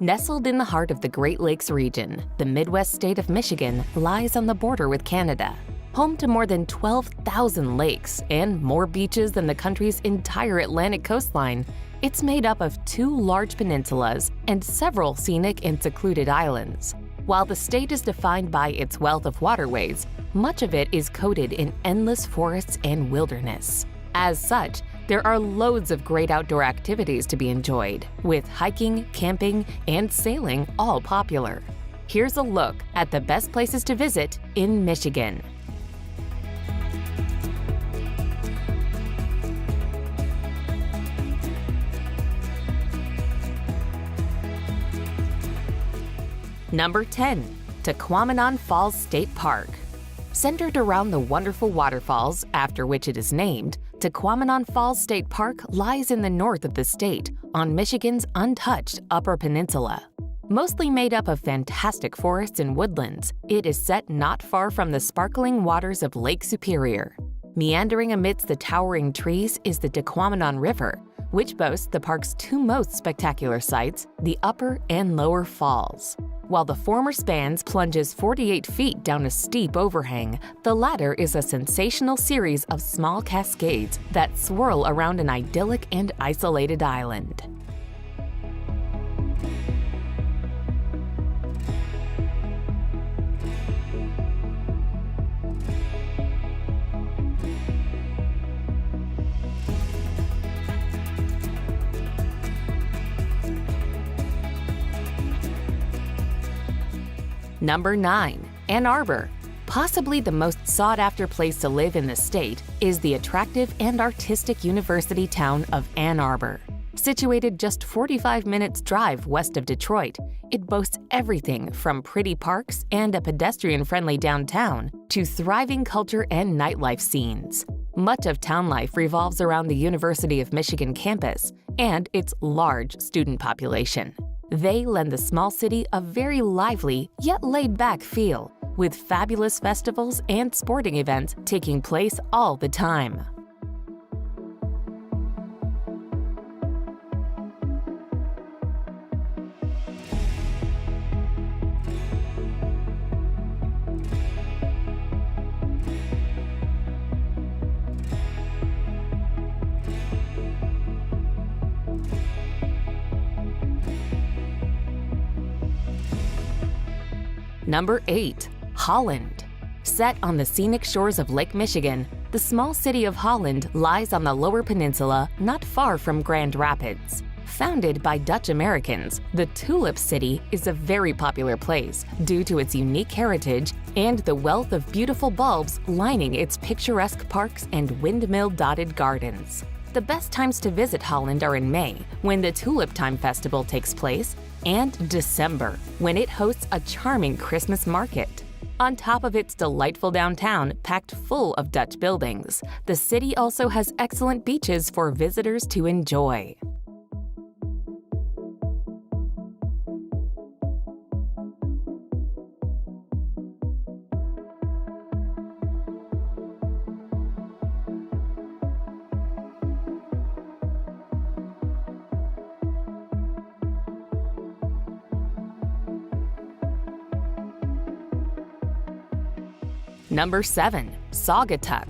Nestled in the heart of the Great Lakes region, the Midwest state of Michigan lies on the border with Canada. Home to more than 12,000 lakes and more beaches than the country's entire Atlantic coastline, it's made up of 2 large peninsulas and several scenic and secluded islands. While the state is defined by its wealth of waterways, much of it is coated in endless forests and wilderness. As such, there are loads of great outdoor activities to be enjoyed, with hiking, camping, and sailing all popular. Here's a look at the best places to visit in Michigan. Number 10. Tequamanon Falls State Park. Centered around the wonderful waterfalls after which it is named, Tequamanon Falls State Park lies in the north of the state on Michigan's untouched Upper Peninsula. Mostly made up of fantastic forests and woodlands, it is set not far from the sparkling waters of Lake Superior. Meandering amidst the towering trees is the Tequamanon River, which boasts the park's 2 most spectacular sights, the Upper and Lower Falls. While the former spans plunges 48 feet down a steep overhang, the latter is a sensational series of small cascades that swirl around an idyllic and isolated island. Number 9. Ann Arbor. Possibly the most sought-after place to live in the state is the attractive and artistic university town of Ann Arbor. Situated just 45 minutes drive west of Detroit, it boasts everything from pretty parks and a pedestrian-friendly downtown to thriving culture and nightlife scenes. Much of town life revolves around the University of Michigan campus and its large student population. They lend the small city a very lively yet laid-back feel, with fabulous festivals and sporting events taking place all the time. Number 8. Holland. Set on the scenic shores of Lake Michigan, the small city of Holland lies on the Lower Peninsula not far from Grand Rapids. Founded by Dutch Americans, the Tulip City is a very popular place due to its unique heritage and the wealth of beautiful bulbs lining its picturesque parks and windmill-dotted gardens. The best times to visit Holland are in May, when the Tulip Time Festival takes place, and December, when it hosts a charming Christmas market. On top of its delightful downtown, packed full of Dutch buildings, the city also has excellent beaches for visitors to enjoy. Number 7. Saugatuck.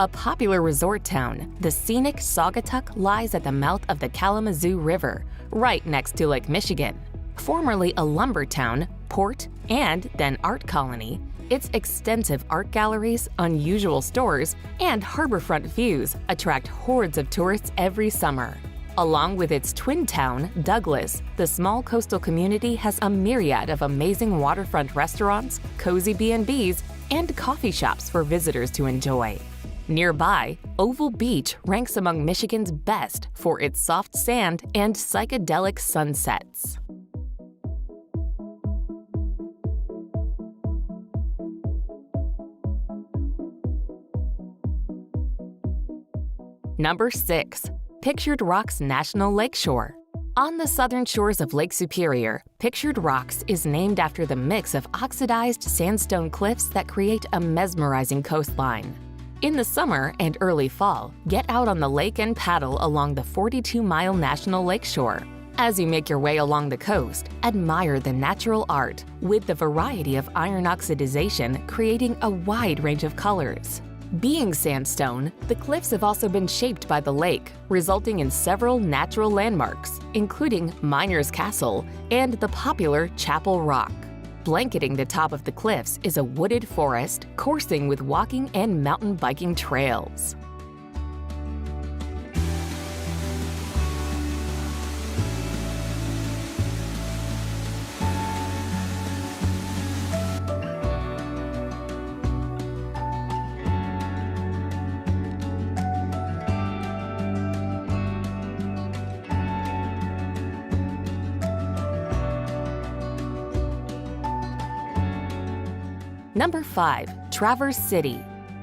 A popular resort town, the scenic Saugatuck lies at the mouth of the Kalamazoo River, right next to Lake Michigan. Formerly a lumber town, port, and then art colony, its extensive art galleries, unusual stores, and harborfront views attract hordes of tourists every summer. Along with its twin town, Douglas, the small coastal community has a myriad of amazing waterfront restaurants, cozy B&Bs, and coffee shops for visitors to enjoy. Nearby, Oval Beach ranks among Michigan's best for its soft sand and psychedelic sunsets. Number 6. Pictured Rocks National Lakeshore. On the southern shores of Lake Superior, Pictured Rocks is named after the mix of oxidized sandstone cliffs that create a mesmerizing coastline. In the summer and early fall, get out on the lake and paddle along the 42-mile National Lakeshore. As you make your way along the coast, admire the natural art with the variety of iron oxidization creating a wide range of colors. Being sandstone, the cliffs have also been shaped by the lake, resulting in several natural landmarks, including Miner's Castle and the popular Chapel Rock. Blanketing the top of the cliffs is a wooded forest coursing with walking and mountain biking trails. Number 5. Traverse City.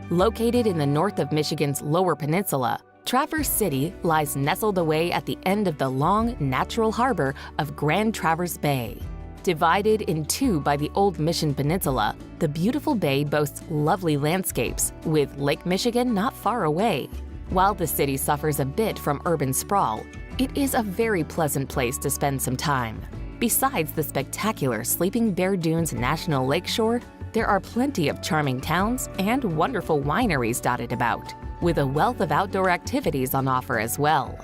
Located in the north of Michigan's Lower Peninsula, Traverse City lies nestled away at the end of the long, natural harbor of Grand Traverse Bay. Divided in two by the Old Mission Peninsula, the beautiful bay boasts lovely landscapes, with Lake Michigan not far away. While the city suffers a bit from urban sprawl, it is a very pleasant place to spend some time. Besides the spectacular Sleeping Bear Dunes National Lakeshore, there are plenty of charming towns and wonderful wineries dotted about, with a wealth of outdoor activities on offer as well.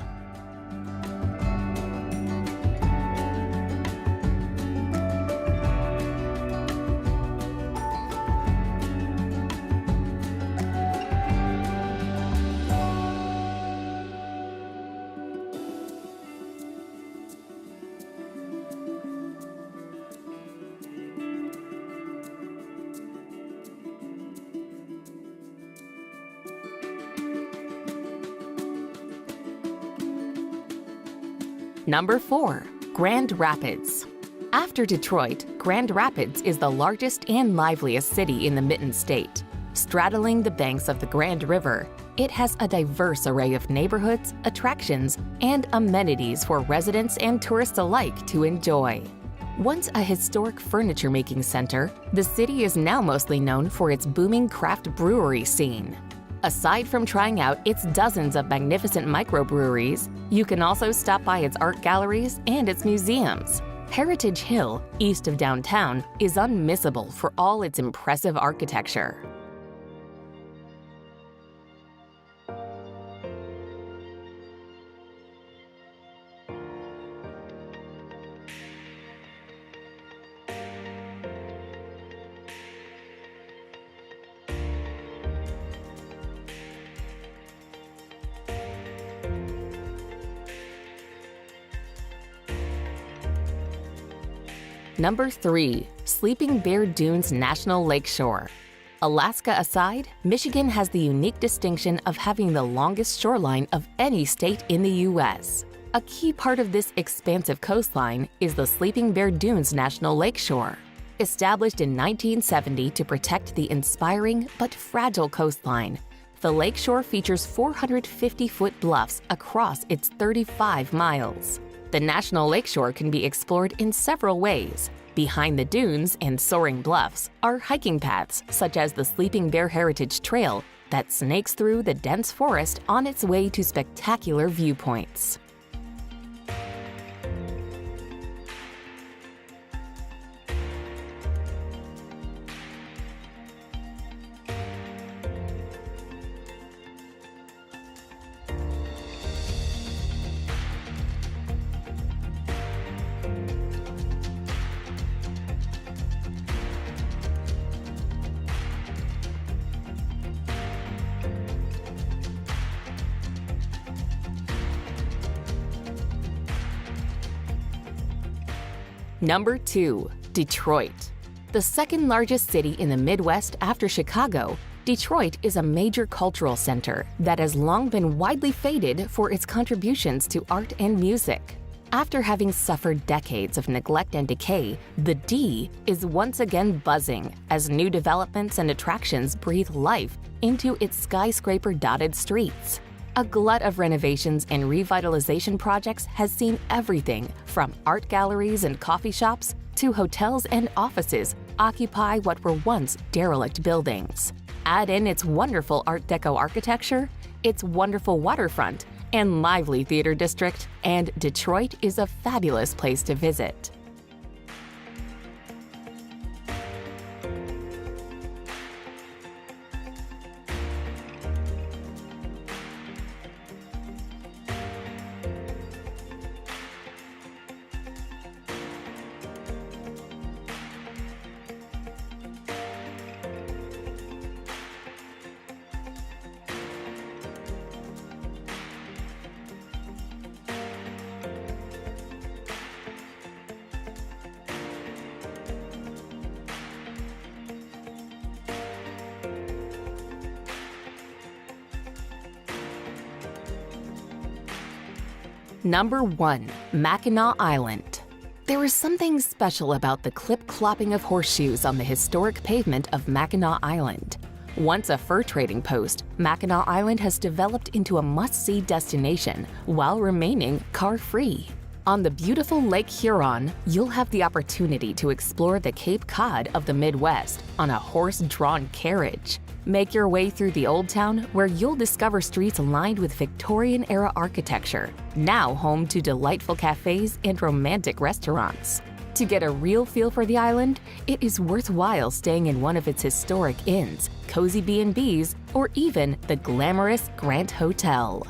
Number 4. Grand Rapids. After Detroit, Grand Rapids is the largest and liveliest city in the Mitten State. Straddling the banks of the Grand River, it has a diverse array of neighborhoods, attractions, and amenities for residents and tourists alike to enjoy. Once a historic furniture-making center, the city is now mostly known for its booming craft brewery scene. Aside from trying out its dozens of magnificent microbreweries, you can also stop by its art galleries and its museums. Heritage Hill, east of downtown, is unmissable for all its impressive architecture. Number 3. Sleeping Bear Dunes National Lakeshore. Alaska aside, Michigan has the unique distinction of having the longest shoreline of any state in the U.S. A key part of this expansive coastline is the Sleeping Bear Dunes National Lakeshore. Established in 1970 to protect the inspiring but fragile coastline, the lakeshore features 450-foot bluffs across its 35 miles. The National Lakeshore can be explored in several ways. Behind the dunes and soaring bluffs are hiking paths such as the Sleeping Bear Heritage Trail that snakes through the dense forest on its way to spectacular viewpoints. Number 2. Detroit. The second largest city in the Midwest after Chicago, Detroit is a major cultural center that has long been widely feted for its contributions to art and music. After having suffered decades of neglect and decay, the D is once again buzzing as new developments and attractions breathe life into its skyscraper-dotted streets. A glut of renovations and revitalization projects has seen everything from art galleries and coffee shops to hotels and offices occupy what were once derelict buildings. Add in its wonderful Art Deco architecture, its wonderful waterfront, and lively theater district, and Detroit is a fabulous place to visit. Number 1. Mackinac Island. There is something special about the clip-clopping of horseshoes on the historic pavement of Mackinac Island. Once a fur trading post, Mackinac Island has developed into a must-see destination while remaining car-free. On the beautiful Lake Huron, you'll have the opportunity to explore the Cape Cod of the Midwest on a horse-drawn carriage. Make your way through the Old Town, where you'll discover streets lined with Victorian-era architecture, now home to delightful cafes and romantic restaurants. To get a real feel for the island, it is worthwhile staying in one of its historic inns, cozy B&Bs, or even the glamorous Grant Hotel.